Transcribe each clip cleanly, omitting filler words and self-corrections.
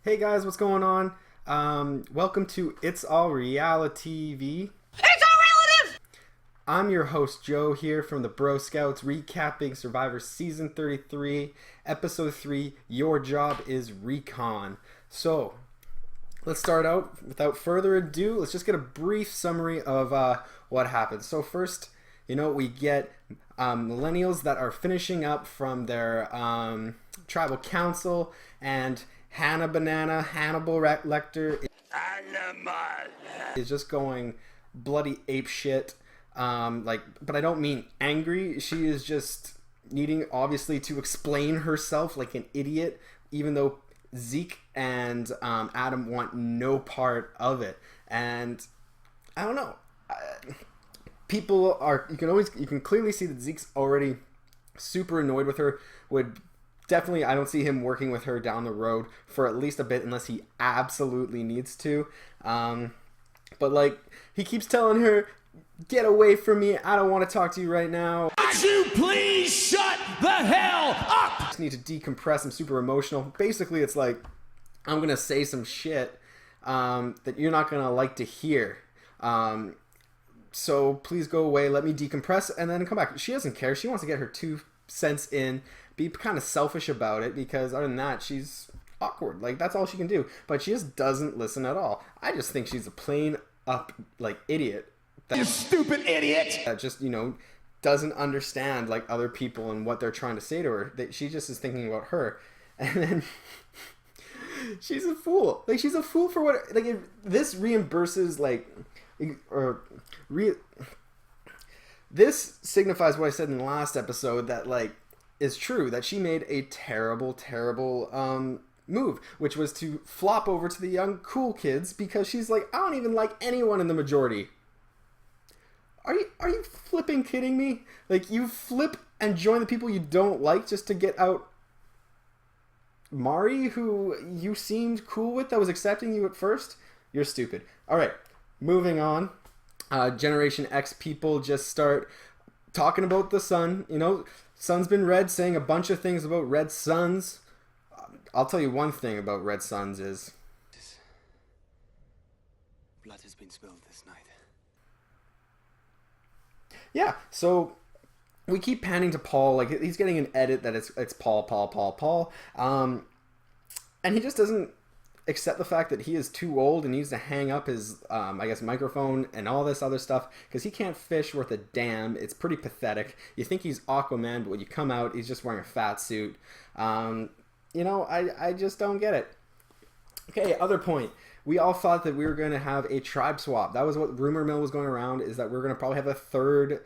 Hey guys, what's going on? Welcome to It's All Reality TV. It's all relative! I'm your host Joe here from the Bro Scouts, recapping Survivor Season 33, Episode 3, Your Job is Recon. So, let's start out. Without further ado, let's just get a brief summary of what happened. So first, we get Millennials that are finishing up from their tribal council, and Hannibal Lecter is just going bloody ape shit. But I don't mean angry. She is just needing, obviously, to explain herself like an idiot, even though Zeke and Adam want no part of it. And I don't know. People are, you can clearly see that Zeke's already super annoyed with her. Definitely, I don't see him working with her down the road for at least a bit unless he absolutely needs to. But he keeps telling her, "Get away from me. I don't want to talk to you right now. Would you please shut the hell up?" I just need to decompress. I'm super emotional." Basically, it's like, I'm going to say some shit that you're not going to like to hear. So please go away. Let me decompress and then come back. She doesn't care. She wants to get her 2 cents in. Be kind of selfish about it, because other than that, she's awkward. That's all she can do. But she just doesn't listen at all. I just think she's a plain up idiot. You stupid idiot! That just, doesn't understand other people and what they're trying to say to her. She just is thinking about her. And then she's a fool. She's a fool for what, this reimburses, this signifies what I said in the last episode, that, is true, that she made a terrible, terrible move, which was to flop over to the young cool kids, because she's like, I don't even like anyone in the majority. Are you flipping kidding me? You flip and join the people you don't like just to get out Mari, who you seemed cool with, that was accepting you at first? You're stupid. Alright, moving on. Generation X people just start talking about the sun. Sun's been red, saying a bunch of things about red suns. I'll tell you one thing about red suns is blood has been spilled this night. Yeah, so we keep panning to Paul. He's getting an edit that it's Paul. And he just doesn't accept the fact that he is too old and needs to hang up his, microphone and all this other stuff, because he can't fish worth a damn. It's pretty pathetic. You think he's Aquaman, but when you come out, he's just wearing a fat suit. I just don't get it. Okay, other point. We all thought that we were going to have a tribe swap. That was what rumor mill was going around, is that we're going to probably have a third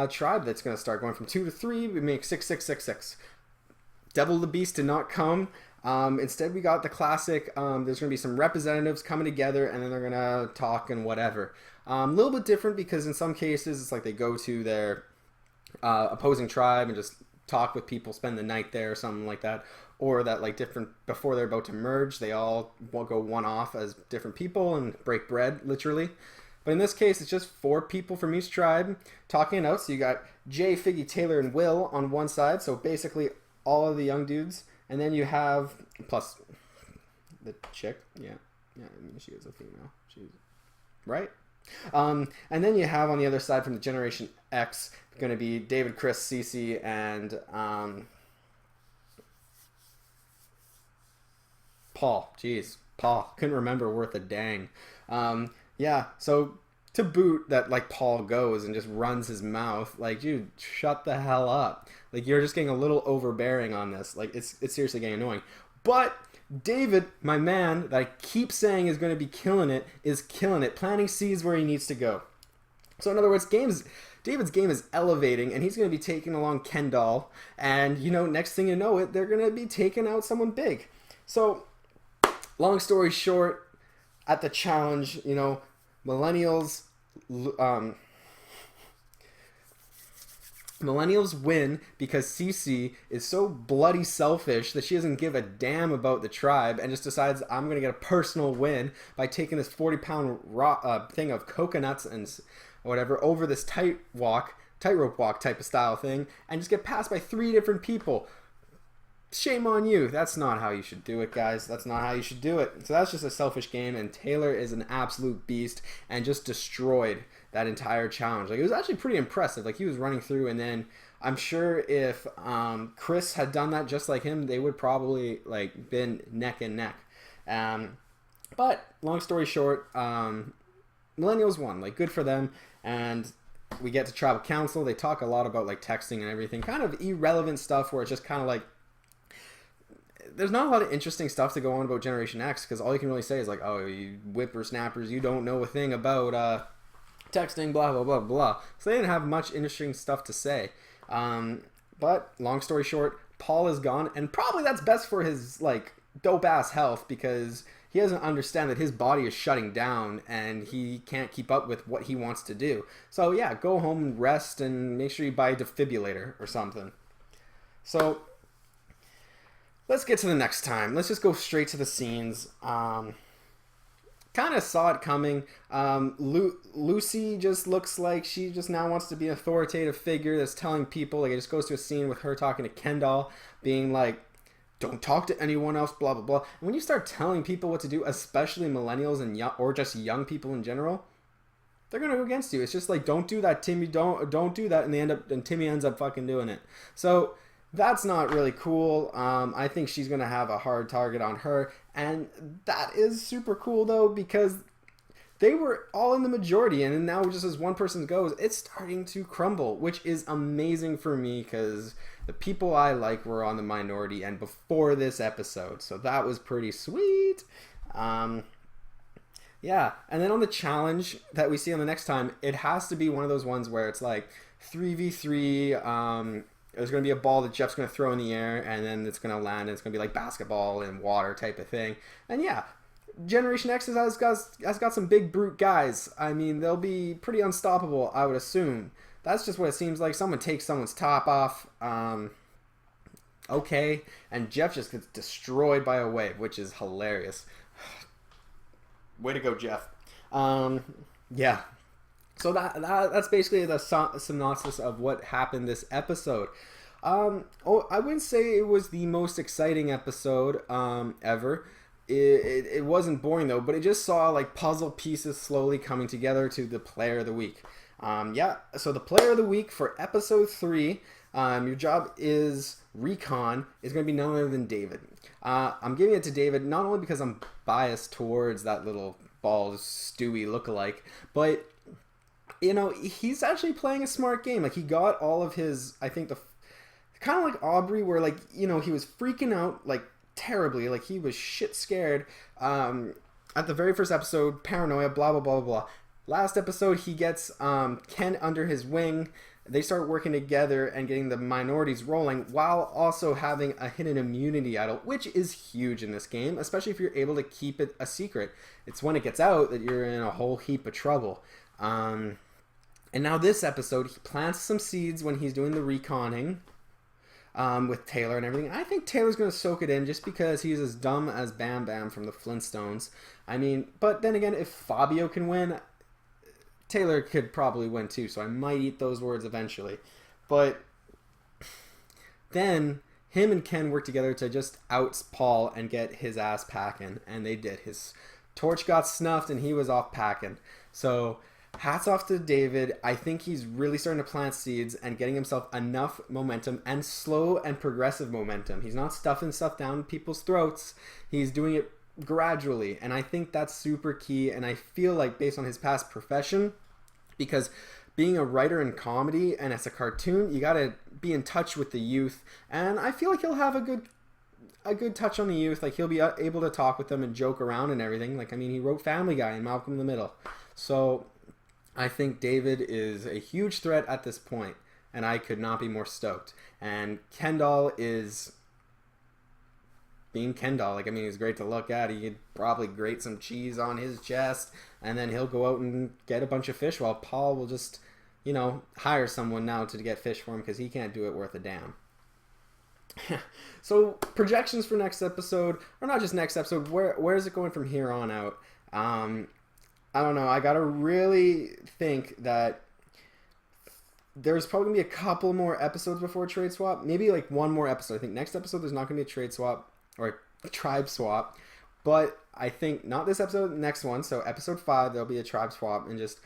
tribe that's going to start going from 2 to 3. We make 6, 6, 6, 6. Devil the Beast did not come. Instead, we got the classic, there's going to be some representatives coming together, and then they're going to talk and whatever. A little bit different, because in some cases, it's they go to their opposing tribe and just talk with people, spend the night there or something like that. Or that, different, before they're about to merge, they all will go one off as different people and break bread, literally. But in this case, it's just 4 people from each tribe talking it out. So you got Jay, Figgy, Taylor, and Will on one side. So basically all of the young dudes. And then you have, plus the chick, yeah, she is a female, she's, right? And then you have on the other side from the Generation X, going to be David, Chris, Cece, and Paul. Jeez, Paul, couldn't remember worth a dang. Yeah, so to boot that, Paul goes and just runs his mouth, dude, shut the hell up. You're just getting a little overbearing on this. It's seriously getting annoying. But David, my man, that I keep saying is going to be killing it, is killing it. Planting seeds where he needs to go. So in other words, David's game is elevating, and he's going to be taking along Kendall. And, next thing you know it, they're going to be taking out someone big. So, long story short, at the challenge, Millennials win because Cece is so bloody selfish that she doesn't give a damn about the tribe and just decides, I'm going to get a personal win by taking this 40-pound thing of coconuts and whatever over this tightrope walk type of style thing, and just get passed by 3 different people. shame on you. That's not how you should do it, guys. That's not how you should do it. So that's just a selfish game, and Taylor is an absolute beast and just destroyed that entire challenge. Like, it was actually pretty impressive. Like, he was running through, and then I'm sure if Chris had done that just like him, they would probably like been neck and neck. But long story short, Millennials won. Like, good for them. And we get to tribal council. They talk a lot about like texting and everything, kind of irrelevant stuff where it's just kind of like, there's not a lot of interesting stuff to go on about Generation X, because all you can really say is like, oh, you whippersnappers, you don't know a thing about texting, blah, blah, blah, blah. So they didn't have much interesting stuff to say. But long story short, Paul is gone, and probably that's best for his like dope-ass health, because he doesn't understand that his body is shutting down and he can't keep up with what he wants to do. So yeah, go home and rest, and make sure you buy a defibrillator or something. So let's get to the next time. Let's just go straight to the scenes. Kind of saw it coming. Lucy just looks like she just now wants to be an authoritative figure that's telling people. Like, it just goes to a scene with her talking to Kendall, being like, don't talk to anyone else, blah, blah, blah. And when you start telling people what to do, especially millennials and young, or just young people in general, they're going to go against you. It's just like, don't do that, Timmy, don't do that. And Timmy ends up fucking doing it. So that's not really cool. I think she's going to have a hard target on her. And that is super cool, though, because they were all in the majority. And now just as one person goes, it's starting to crumble, which is amazing for me, because the people I like were on the minority and before this episode. So that was pretty sweet. Yeah. And then on the challenge that we see on the next time, it has to be one of those ones where it's like 3v3. There's going to be a ball that Jeff's going to throw in the air, and then it's going to land, and it's going to be like basketball and water type of thing. And yeah, Generation X has got some big brute guys. I mean, they'll be pretty unstoppable, I would assume. That's just what it seems like. Someone takes someone's top off. Okay. And Jeff just gets destroyed by a wave, which is hilarious. Way to go, Jeff. Yeah. So that's basically the synopsis of what happened this episode. I wouldn't say it was the most exciting episode ever. It wasn't boring, though, but it just saw like puzzle pieces slowly coming together to the player of the week. Yeah, so the player of the week for episode 3, your job is Recon, is going to be none other than David. I'm giving it to David not only because I'm biased towards that little bald Stewie lookalike, but you know, he's actually playing a smart game. Like, he got all of his, I think, the kind of like Aubrey, where like, you know, he was freaking out like terribly, like he was shit scared at the very first episode, paranoia, blah blah blah blah. Last episode, he gets Ken under his wing. They start working together and getting the minorities rolling, while also having a hidden immunity idol, which is huge in this game, especially if you're able to keep it a secret. It's when it gets out that you're in a whole heap of trouble. And now this episode, he plants some seeds when he's doing the reconning with Taylor and everything. I think Taylor's going to soak it in just because he's as dumb as Bam Bam from the Flintstones. I mean, but then again, if Fabio can win, Taylor could probably win too, so I might eat those words eventually. But then him and Ken work together to just out Paul and get his ass packing, and they did. His torch got snuffed and he was off packing. So hats off to David. I think he's really starting to plant seeds and getting himself enough momentum, and slow and progressive momentum. He's not stuffing stuff down people's throats. He's doing it gradually, and I think that's super key. And I feel like, based on his past profession, because being a writer in comedy and as a cartoon, you got to be in touch with the youth, and I feel like he'll have a good touch on the youth. Like, he'll be able to talk with them and joke around and everything. Like, I mean, he wrote Family Guy and Malcolm in the Middle. So I think David is a huge threat at this point, and I could not be more stoked. And Kendall is being Kendall. Like, I mean, he's great to look at. He could probably grate some cheese on his chest, and then he'll go out and get a bunch of fish, while Paul will just, you know, hire someone now to get fish for him, because he can't do it worth a damn. So projections for next episode, or not just next episode, where is it going from here on out? I don't know. I gotta really think that there's probably gonna be a couple more episodes before trade swap. Maybe like one more episode. I think next episode there's not gonna be a trade swap or a tribe swap, but I think not this episode, next one. So episode 5 there'll be a tribe swap and just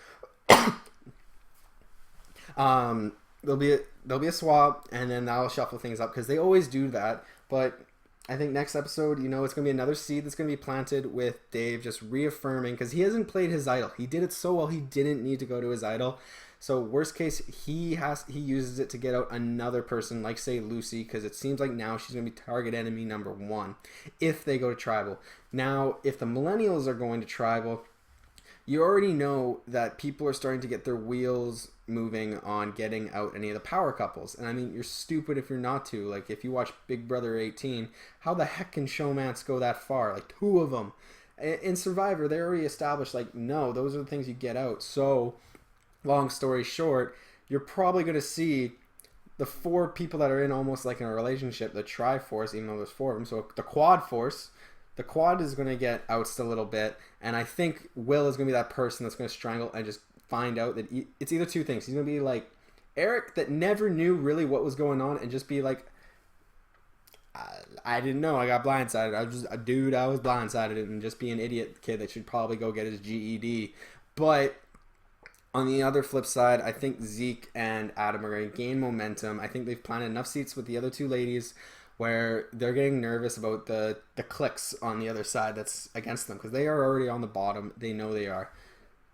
there'll be a swap and then that'll shuffle things up because they always do that. But I think next episode, you know, it's going to be another seed that's going to be planted with Dave just reaffirming, because he hasn't played his idol. He did it so well, he didn't need to go to his idol. So worst case, he uses it to get out another person, like say Lucy, because it seems like now she's going to be target enemy number 1 if they go to tribal. Now, if the Millennials are going to tribal, you already know that people are starting to get their wheels moving on getting out any of the power couples. And I mean, you're stupid if you're not to. Like, if you watch Big Brother 18, how the heck can showmance go that far? Like, 2 of them. In Survivor, they already established, like, no, those are the things you get out. So, long story short, you're probably going to see the 4 people that are in almost like in a relationship, the Triforce, even though there's 4 of them. So, the Quad Force. The Quad is going to get ousted a little bit, and I think Will is going to be that person that's going to strangle and just find out that it's either 2 things. He's going to be like Eric that never knew really what was going on and just be like, I didn't know, I got blindsided. I was just a dude, I was blindsided, and just be an idiot kid that should probably go get his GED. But on the other flip side, I think Zeke and Adam are going to gain momentum. I think they've planted enough seats with the other 2 ladies where they're getting nervous about the clicks on the other side that's against them, because they are already on the bottom. They know they are.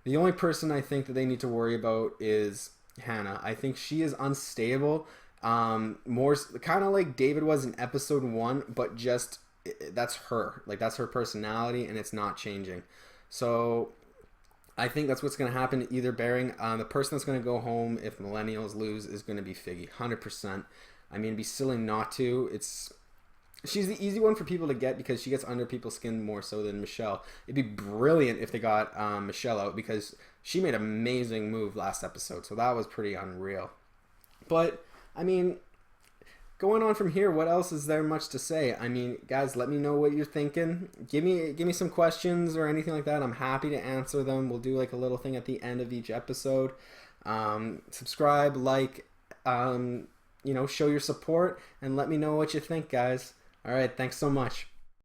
The only person I think that they need to worry about is Hannah. I think she is unstable, more kind of like David was in episode 1, but just that's her. Like, that's her personality, and it's not changing. So I think that's what's going to happen, either bearing. The person that's going to go home if Millennials lose is going to be Figgy, 100%. I mean, it'd be silly not to. She's the easy one for people to get because she gets under people's skin more so than Michelle. It'd be brilliant if they got Michelle out, because she made an amazing move last episode. So that was pretty unreal. But, I mean, going on from here, what else is there much to say? I mean, guys, let me know what you're thinking. Give me some questions or anything like that. I'm happy to answer them. We'll do like a little thing at the end of each episode. Subscribe, like, show your support, and let me know what you think, guys. All right, thanks so much.